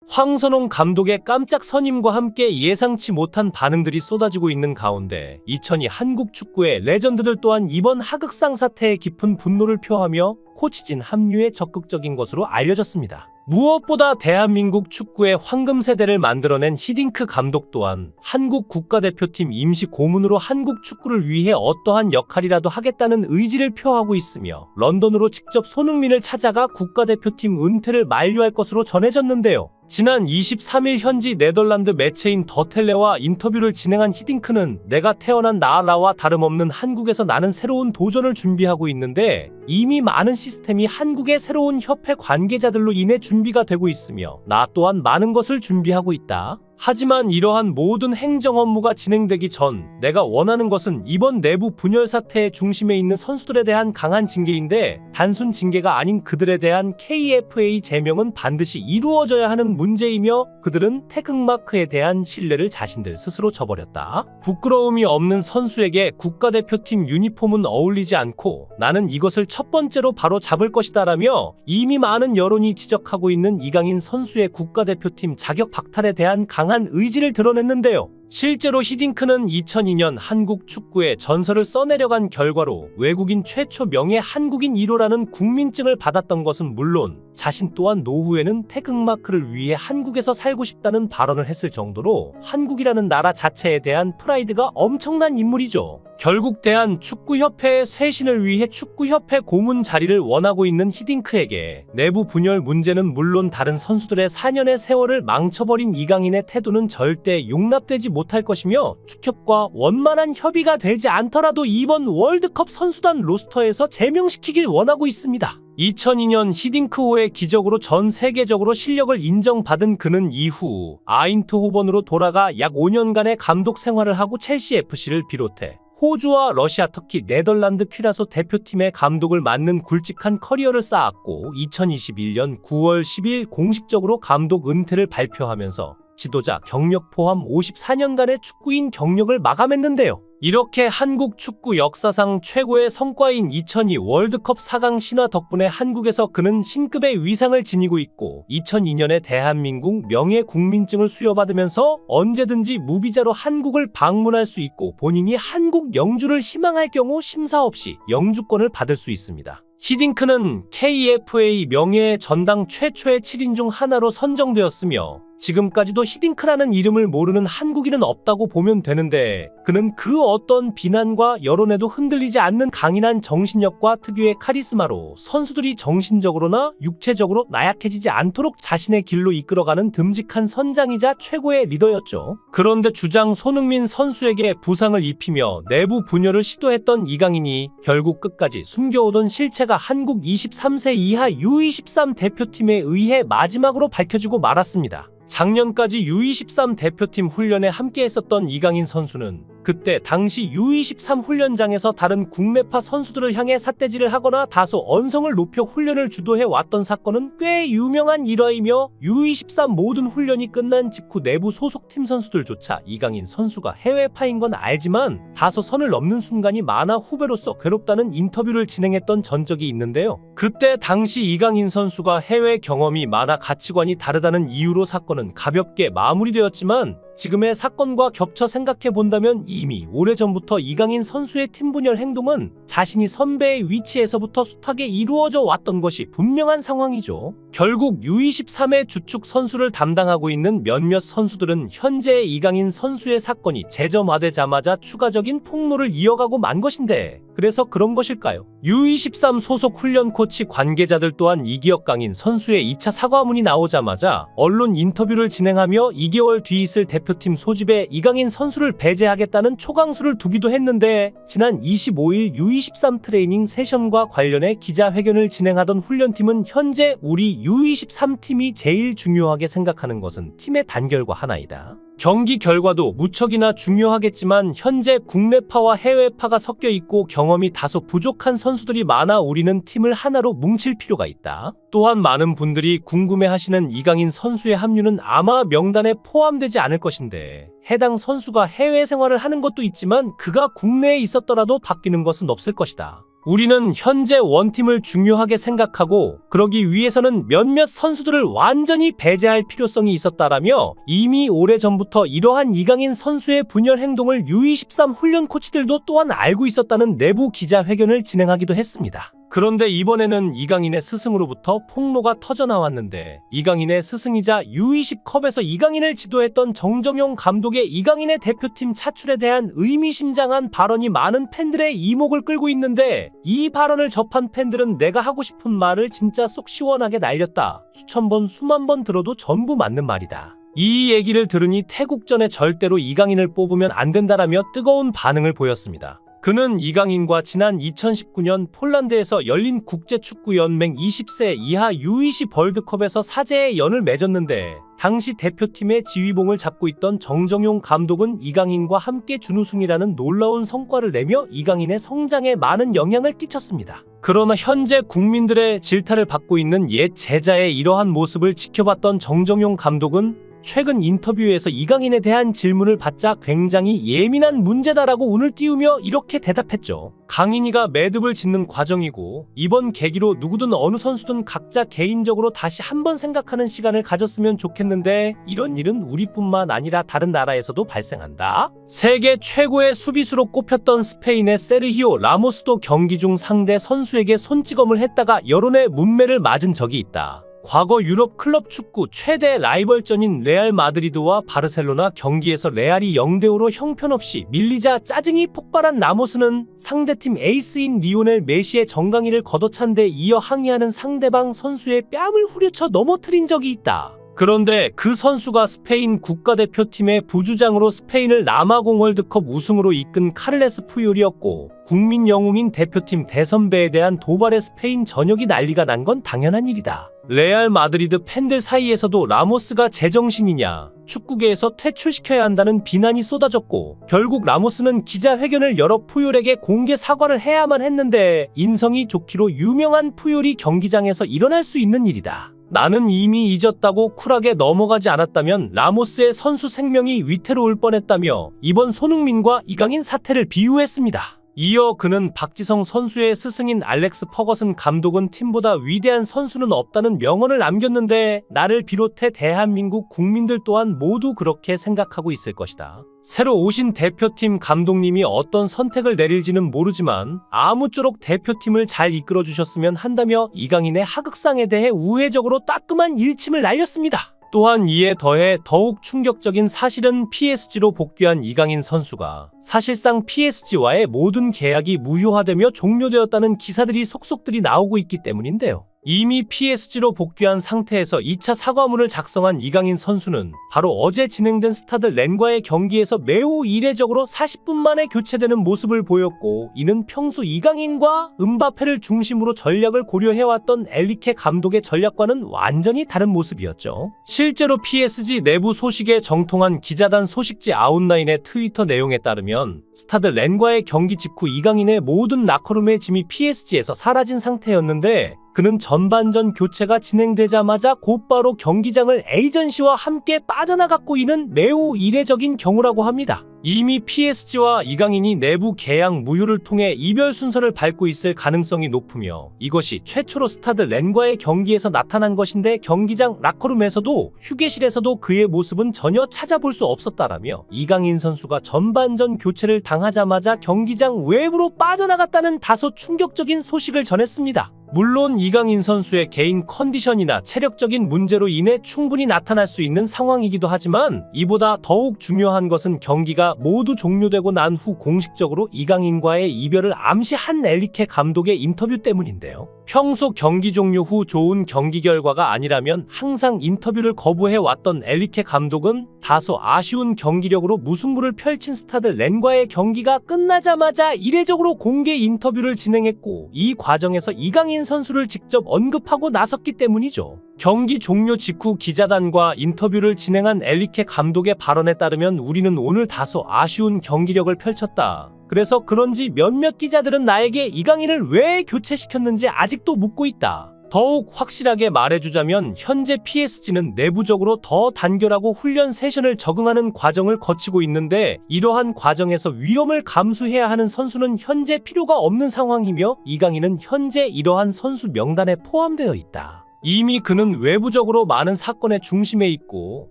황선홍 감독의 깜짝 선임과 함께 예상치 못한 반응들이 쏟아지고 있는 가운데 2002 한국 축구의 레전드들 또한 이번 하극상 사태에 깊은 분노를 표하며 코치진 합류에 적극적인 것으로 알려졌습니다. 무엇보다 대한민국 축구의 황금 세대를 만들어낸 히딩크 감독 또한 한국 국가대표팀 임시 고문으로 한국 축구를 위해 어떠한 역할이라도 하겠다는 의지를 표하고 있으며 런던으로 직접 손흥민을 찾아가 국가대표팀 은퇴를 만료할 것으로 전해졌는데요. 지난 23일 현지 네덜란드 매체인 더텔레와 인터뷰를 진행한 히딩크는 내가 태어난 나라와 다름없는 한국에서 나는 새로운 도전을 준비하고 있는데 이미 많은 시스템이 한국의 새로운 협회 관계자들로 인해 준비가 되고 있으며 나 또한 많은 것을 준비하고 있다. 하지만 이러한 모든 행정 업무가 진행되기 전 내가 원하는 것은 이번 내부 분열 사태의 중심에 있는 선수들에 대한 강한 징계인데 단순 징계가 아닌 그들에 대한 KFA 제명은 반드시 이루어져야 하는 문제이며 그들은 태극마크에 대한 신뢰를 자신들 스스로 저버렸다. 부끄러움이 없는 선수에게 국가대표팀 유니폼은 어울리지 않고 나는 이것을 첫 번째로 바로 잡을 것이다 라며 이미 많은 여론이 지적하고 있는 이강인 선수의 국가대표팀 자격 박탈에 대한 강한 의지를 드러냈는데요. 실제로 히딩크는 2002년 한국 축구의 전설을 써내려간 결과로 외국인 최초 명예 한국인 1호라는 국민증을 받았던 것은 물론 자신 또한 노후에는 태극마크를 위해 한국에서 살고 싶다는 발언을 했을 정도로 한국이라는 나라 자체에 대한 프라이드가 엄청난 인물이죠. 결국 대한축구협회의 쇄신을 위해 축구협회 고문 자리를 원하고 있는 히딩크에게 내부 분열 문제는 물론 다른 선수들의 4년의 세월을 망쳐버린 이강인의 태도는 절대 용납되지 못할 것이며 축협과 원만한 협의가 되지 않더라도 이번 월드컵 선수단 로스터에서 제명시키길 원하고 있습니다. 2002년 히딩크호의 기적으로 전 세계적으로 실력을 인정받은 그는 이후 아인트호번으로 돌아가 약 5년간의 감독 생활을 하고 첼시 FC를 비롯해 호주와 러시아, 터키, 네덜란드 퀴라소 대표팀의 감독을 맡는 굵직한 커리어를 쌓았고 2021년 9월 10일 공식적으로 감독 은퇴를 발표하면서 지도자 경력 포함 54년간의 축구인 경력을 마감했는데요. 이렇게 한국 축구 역사상 최고의 성과인 2002 월드컵 4강 신화 덕분에 한국에서 그는 신급의 위상을 지니고 있고 2002년에 대한민국 명예 국민증을 수여받으면서 언제든지 무비자로 한국을 방문할 수 있고 본인이 한국 영주를 희망할 경우 심사 없이 영주권을 받을 수 있습니다. 히딩크는 KFA 명예의 전당 최초의 7인 중 하나로 선정되었으며 지금까지도 히딩크라는 이름을 모르는 한국인은 없다고 보면 되는데 그는 그 어떤 비난과 여론에도 흔들리지 않는 강인한 정신력과 특유의 카리스마로 선수들이 정신적으로나 육체적으로 나약해지지 않도록 자신의 길로 이끌어가는 듬직한 선장이자 최고의 리더였죠. 그런데 주장 손흥민 선수에게 부상을 입히며 내부 분열을 시도했던 이강인이 결국 끝까지 숨겨오던 실체가 한국 23세 이하 U23 대표팀에 의해 마지막으로 밝혀지고 말았습니다. 작년까지 U23 대표팀 훈련에 함께 했었던 이강인 선수는 그때 당시 U23 훈련장에서 다른 국내파 선수들을 향해 삿대질을 하거나 다소 언성을 높여 훈련을 주도해 왔던 사건은 꽤 유명한 일화이며 U23 모든 훈련이 끝난 직후 내부 소속팀 선수들조차 이강인 선수가 해외파인 건 알지만 다소 선을 넘는 순간이 많아 후배로서 괴롭다는 인터뷰를 진행했던 전적이 있는데요. 그때 당시 이강인 선수가 해외 경험이 많아 가치관이 다르다는 이유로 사건은 가볍게 마무리되었지만 지금의 사건과 겹쳐 생각해본다면 이미 오래전부터 이강인 선수의 팀 분열 행동은 자신이 선배의 위치에서부터 숱하게 이루어져 왔던 것이 분명한 상황이죠. 결국 U23의 주축 선수를 담당하고 있는 몇몇 선수들은 현재 이강인 선수의 사건이 재점화되자마자 추가적인 폭로를 이어가고 만 것인데 그래서 그런 것일까요? U23 소속 훈련 코치 관계자들 또한 이기혁 강인 선수의 2차 사과문이 나오자마자 언론 인터뷰를 진행하며 2개월 뒤 있을 대표팀 소집에 이강인 선수를 배제하겠다는 초강수를 두기도 했는데 지난 25일 U23 트레이닝 세션과 관련해 기자회견을 진행하던 훈련팀은 현재 우리 U23 팀이 제일 중요하게 생각하는 것은 팀의 단결과 하나이다. 경기 결과도 무척이나 중요하겠지만 현재 국내파와 해외파가 섞여 있고 경험이 다소 부족한 선수들이 많아 우리는 팀을 하나로 뭉칠 필요가 있다. 또한 많은 분들이 궁금해하시는 이강인 선수의 합류는 아마 명단에 포함되지 않을 것인데 해당 선수가 해외 생활을 하는 것도 있지만 그가 국내에 있었더라도 바뀌는 것은 없을 것이다. 우리는 현재 원팀을 중요하게 생각하고 그러기 위해서는 몇몇 선수들을 완전히 배제할 필요성이 있었다라며 이미 오래전부터 이러한 이강인 선수의 분열 행동을 U23 훈련 코치들도 또한 알고 있었다는 내부 기자회견을 진행하기도 했습니다. 그런데 이번에는 이강인의 스승으로부터 폭로가 터져나왔는데 이강인의 스승이자 U20컵에서 이강인을 지도했던 정정용 감독의 이강인의 대표팀 차출에 대한 의미심장한 발언이 많은 팬들의 이목을 끌고 있는데 이 발언을 접한 팬들은 내가 하고 싶은 말을 진짜 속 시원하게 날렸다. 수천 번 수만 번 들어도 전부 맞는 말이다. 이 얘기를 들으니 태국전에 절대로 이강인을 뽑으면 안 된다라며 뜨거운 반응을 보였습니다. 그는 이강인과 지난 2019년 폴란드에서 열린 국제축구연맹 20세 이하 U20 월드컵에서 사제의 연을 맺었는데 당시 대표팀의 지휘봉을 잡고 있던 정정용 감독은 이강인과 함께 준우승이라는 놀라운 성과를 내며 이강인의 성장에 많은 영향을 끼쳤습니다. 그러나 현재 국민들의 질타를 받고 있는 옛 제자의 이러한 모습을 지켜봤던 정정용 감독은 최근 인터뷰에서 이강인에 대한 질문을 받자 굉장히 예민한 문제다라고 운을 띄우며 이렇게 대답했죠. 강인이가 매듭을 짓는 과정이고 이번 계기로 누구든 어느 선수든 각자 개인적으로 다시 한번 생각하는 시간을 가졌으면 좋겠는데 이런 일은 우리뿐만 아니라 다른 나라에서도 발생한다. 세계 최고의 수비수로 꼽혔던 스페인의 세르히오 라모스도 경기 중 상대 선수에게 손찌검을 했다가 여론의 문매를 맞은 적이 있다. 과거 유럽 클럽 축구 최대 라이벌전인 레알 마드리드와 바르셀로나 경기에서 레알이 0대5로 형편없이 밀리자 짜증이 폭발한 라모스는 상대팀 에이스인 리오넬 메시의 정강이를 걷어찬 데 이어 항의하는 상대방 선수의 뺨을 후려쳐 넘어뜨린 적이 있다. 그런데 그 선수가 스페인 국가대표팀의 부주장으로 스페인을 남아공 월드컵 우승으로 이끈 카를레스 푸yor이었고 국민 영웅인 대표팀 대선배에 대한 도발에 스페인 전역이 난리가 난 건 당연한 일이다. 레알 마드리드 팬들 사이에서도 라모스가 제정신이냐, 축구계에서 퇴출시켜야 한다는 비난이 쏟아졌고 결국 라모스는 기자회견을 열어 푸yor에게 공개 사과를 해야만 했는데 인성이 좋기로 유명한 푸yor이 경기장에서 일어날 수 있는 일이다. 나는 이미 잊었다고 쿨하게 넘어가지 않았다면 라모스의 선수 생명이 위태로울 뻔했다며 이번 손흥민과 이강인 사태를 비유했습니다. 이어 그는 박지성 선수의 스승인 알렉스 퍼거슨 감독은 팀보다 위대한 선수는 없다는 명언을 남겼는데 나를 비롯해 대한민국 국민들 또한 모두 그렇게 생각하고 있을 것이다. 새로 오신 대표팀 감독님이 어떤 선택을 내릴지는 모르지만 아무쪼록 대표팀을 잘 이끌어주셨으면 한다며 이강인의 하극상에 대해 우회적으로 따끔한 일침을 날렸습니다. 또한 이에 더해 더욱 충격적인 사실은 PSG로 복귀한 이강인 선수가 사실상 PSG와의 모든 계약이 무효화되며 종료되었다는 기사들이 속속들이 나오고 있기 때문인데요. 이미 PSG로 복귀한 상태에서 2차 사과문을 작성한 이강인 선수는 바로 어제 진행된 스타드 렌과의 경기에서 매우 이례적으로 40분 만에 교체되는 모습을 보였고 이는 평소 이강인과 음바페를 중심으로 전략을 고려해왔던 엔리케 감독의 전략과는 완전히 다른 모습이었죠. 실제로 PSG 내부 소식에 정통한 기자단 소식지 아웃라인의 트위터 내용에 따르면 스타드 렌과의 경기 직후 이강인의 모든 라커룸의 짐이 PSG에서 사라진 상태였는데 그는 전반전 교체가 진행되자마자 곧바로 경기장을 에이전시와 함께 빠져나갔고 이는 매우 이례적인 경우라고 합니다. 이미 PSG와 이강인이 내부 계약 무효를 통해 이별 순서를 밟고 있을 가능성이 높으며 이것이 최초로 스타드 렌과의 경기에서 나타난 것인데 경기장 라커룸에서도 휴게실에서도 그의 모습은 전혀 찾아볼 수 없었다라며 이강인 선수가 전반전 교체를 당하자마자 경기장 외부로 빠져나갔다는 다소 충격적인 소식을 전했습니다. 물론 이강인 선수의 개인 컨디션이나 체력적인 문제로 인해 충분히 나타날 수 있는 상황이기도 하지만 이보다 더욱 중요한 것은 경기가 모두 종료되고 난 후 공식적으로 이강인과의 이별을 암시한 엔리케 감독의 인터뷰 때문인데요. 평소 경기 종료 후 좋은 경기 결과가 아니라면 항상 인터뷰를 거부해왔던 엔리케 감독은 다소 아쉬운 경기력으로 무승부를 펼친 스타드 렌과의 경기가 끝나자마자 이례적으로 공개 인터뷰를 진행했고 이 과정에서 이강인 선수를 직접 언급하고 나섰기 때문이죠. 경기 종료 직후 기자단과 인터뷰를 진행한 엔리케 감독의 발언에 따르면 우리는 오늘 다소 아쉬운 경기력을 펼쳤다. 그래서 그런지 몇몇 기자들은 나에게 이강인을 왜 교체시켰는지 아직도 묻고 있다. 더욱 확실하게 말해주자면 현재 PSG는 내부적으로 더 단결하고 훈련 세션을 적응하는 과정을 거치고 있는데, 이러한 과정에서 위험을 감수해야 하는 선수는 현재 필요가 없는 상황이며 이강인은 현재 이러한 선수 명단에 포함되어 있다. 이미 그는 외부적으로 많은 사건의 중심에 있고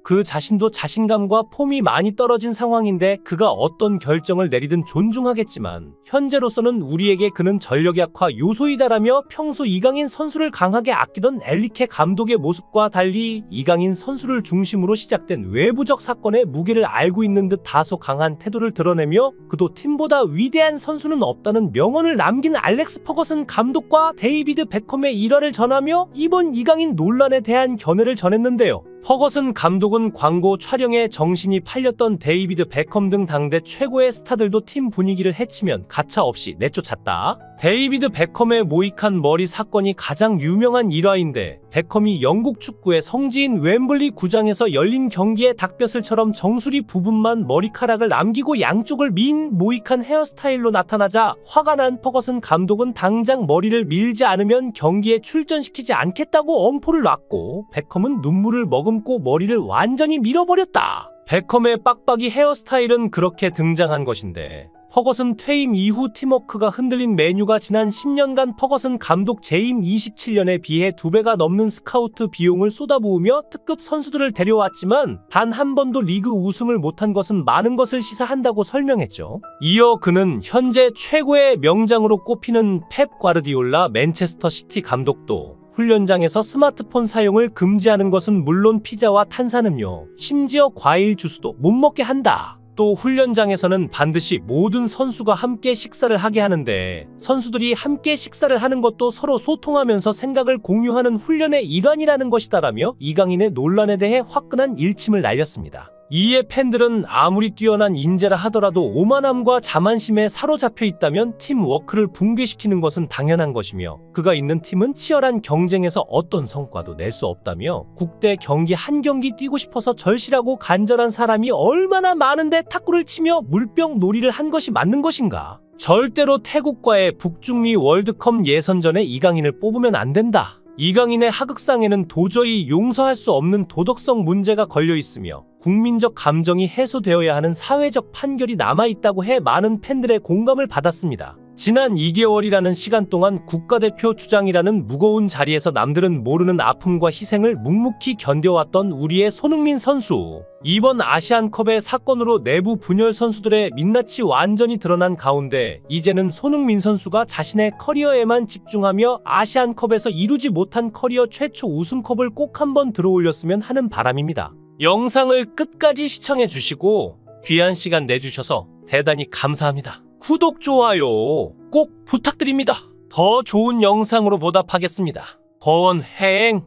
그 자신도 자신감과 폼이 많이 떨어진 상황인데, 그가 어떤 결정을 내리든 존중하겠지만 현재로서는 우리에게 그는 전력 약화 요소이다라며 평소 이강인 선수를 강하게 아끼던 엔리케 감독의 모습과 달리 이강인 선수를 중심으로 시작된 외부적 사건의 무게를 알고 있는 듯 다소 강한 태도를 드러내며, 그도 팀보다 위대한 선수는 없다는 명언을 남긴 알렉스 퍼거슨 감독과 데이비드 베컴의 일화를 전하며 이번 이강인 논란에 대한 견해를 전했는데요. 퍼거슨 감독은 광고 촬영에 정신이 팔렸던 데이비드 베컴 등 당대 최고의 스타들도 팀 분위기를 해치면 가차없이 내쫓았다. 데이비드 베컴의 모이칸 머리 사건이 가장 유명한 일화인데, 베컴이 영국 축구의 성지인 웸블리 구장에서 열린 경기에 닭뼈슬처럼 정수리 부분만 머리카락을 남기고 양쪽을 민 모이칸 헤어스타일로 나타나자 화가 난 퍼거슨 감독은 당장 머리를 밀지 않으면 경기에 출전시키지 않겠다고 엄포를 놨고, 베컴은 눈물을 머금고 머리를 완전히 밀어버렸다. 베컴의 빡빡이 헤어스타일은 그렇게 등장한 것인데, 퍼거슨 퇴임 이후 팀워크가 흔들린 메뉴가 지난 10년간 퍼거슨 감독 재임 27년에 비해 2배가 넘는 스카우트 비용을 쏟아부으며 특급 선수들을 데려왔지만 단 한 번도 리그 우승을 못한 것은 많은 것을 시사한다고 설명했죠. 이어 그는 현재 최고의 명장으로 꼽히는 펩 과르디올라 맨체스터 시티 감독도 훈련장에서 스마트폰 사용을 금지하는 것은 물론 피자와 탄산음료, 심지어 과일 주스도 못 먹게 한다. 또 훈련장에서는 반드시 모든 선수가 함께 식사를 하게 하는데, 선수들이 함께 식사를 하는 것도 서로 소통하면서 생각을 공유하는 훈련의 일환이라는 것이다라며 이강인의 논란에 대해 화끈한 일침을 날렸습니다. 이에 팬들은 아무리 뛰어난 인재라 하더라도 오만함과 자만심에 사로잡혀 있다면 팀워크를 붕괴시키는 것은 당연한 것이며, 그가 있는 팀은 치열한 경쟁에서 어떤 성과도 낼 수 없다며, 국대 경기 한 경기 뛰고 싶어서 절실하고 간절한 사람이 얼마나 많은데 탁구를 치며 물병 놀이를 한 것이 맞는 것인가? 절대로 태국과의 북중미 월드컵 예선전에 이강인을 뽑으면 안 된다. 이강인의 하극상에는 도저히 용서할 수 없는 도덕성 문제가 걸려 있으며 국민적 감정이 해소되어야 하는 사회적 판결이 남아있다고 해 많은 팬들의 공감을 받았습니다. 지난 2개월이라는 시간 동안 국가대표 주장이라는 무거운 자리에서 남들은 모르는 아픔과 희생을 묵묵히 견뎌왔던 우리의 손흥민 선수. 이번 아시안컵의 사건으로 내부 분열 선수들의 민낯이 완전히 드러난 가운데 이제는 손흥민 선수가 자신의 커리어에만 집중하며 아시안컵에서 이루지 못한 커리어 최초 우승컵을 꼭 한번 들어올렸으면 하는 바람입니다. 영상을 끝까지 시청해주시고 귀한 시간 내주셔서 대단히 감사합니다. 구독, 좋아요 꼭 부탁드립니다. 더 좋은 영상으로 보답하겠습니다. 거원행